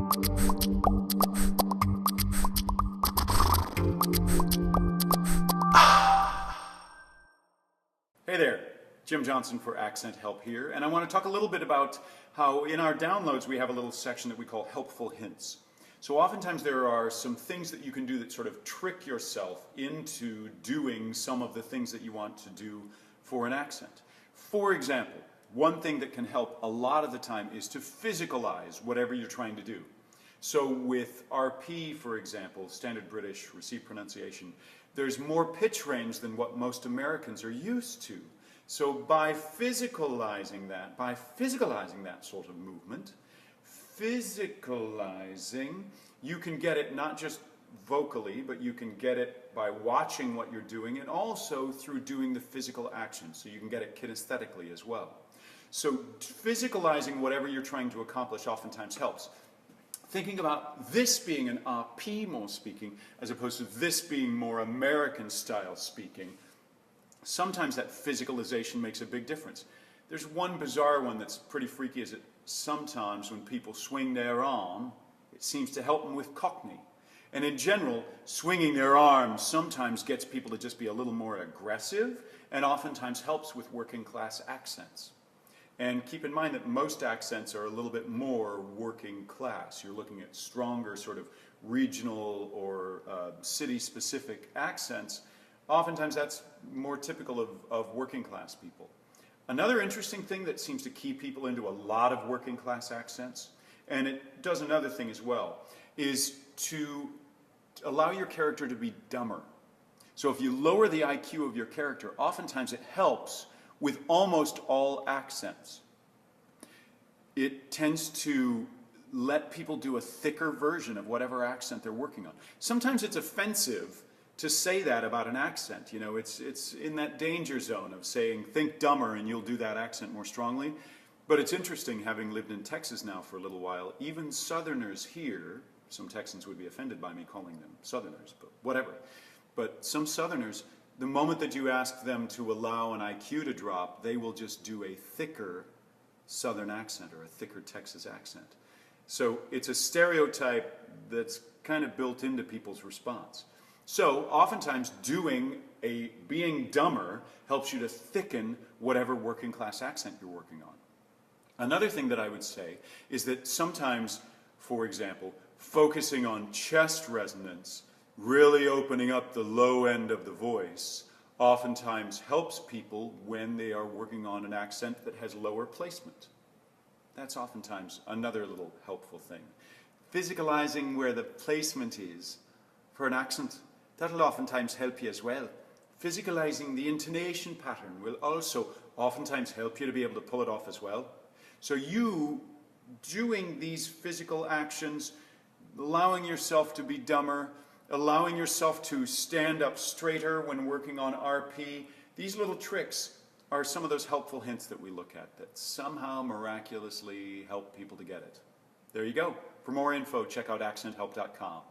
Hey there, Jim Johnson for AccentHelp here, and I want to talk a little bit about how in our downloads we have a little section that we call helpful hints. So oftentimes there are some things that you can do that sort of trick yourself into doing some of the things that you want to do for an accent. For example, one thing that can help a lot of the time is to physicalize whatever you're trying to do. So with RP, for example, Standard British Received Pronunciation, there's more pitch range than what most Americans are used to. So by physicalizing that sort of movement, you can get it not just vocally, but you can get it by watching what you're doing and also through doing the physical action. So you can get it kinesthetically as well. So physicalizing whatever you're trying to accomplish oftentimes helps. Thinking about this being an RP more speaking, as opposed to this being more American style speaking, sometimes that physicalization makes a big difference. There's one bizarre one that's pretty freaky, is that sometimes when people swing their arm, it seems to help them with Cockney. And in general, swinging their arms sometimes gets people to just be a little more aggressive and oftentimes helps with working class accents. And keep in mind that most accents are a little bit more working class. You're looking at stronger sort of regional or city-specific accents. Oftentimes that's more typical of working class people. Another interesting thing that seems to key people into a lot of working class accents, and it does another thing as well, is to allow your character to be dumber. So if you lower the IQ of your character, oftentimes it helps with almost all accents. It tends to let people do a thicker version of whatever accent they're working on. Sometimes it's offensive to say that about an accent. You know, it's in that danger zone of saying, think dumber and you'll do that accent more strongly. But it's interesting, having lived in Texas now for a little while, even Southerners here, some Texans would be offended by me calling them Southerners, but whatever. But some Southerners, the moment that you ask them to allow an IQ to drop, they will just do a thicker Southern accent or a thicker Texas accent. So it's a stereotype that's kind of built into people's response. So oftentimes being dumber helps you to thicken whatever working class accent you're working on. Another thing that I would say is that sometimes, for example, focusing on chest resonance, really opening up the low end of the voice, oftentimes helps people when they are working on an accent that has lower placement. That's oftentimes another little helpful thing. Physicalizing where the placement is for an accent, that'll oftentimes help you as well. Physicalizing the intonation pattern will also oftentimes help you to be able to pull it off as well. So you doing these physical actions, allowing yourself to be dumber, allowing yourself to stand up straighter when working on RP, these little tricks are some of those helpful hints that we look at that somehow miraculously help people to get it. There you go. For more info, check out accenthelp.com.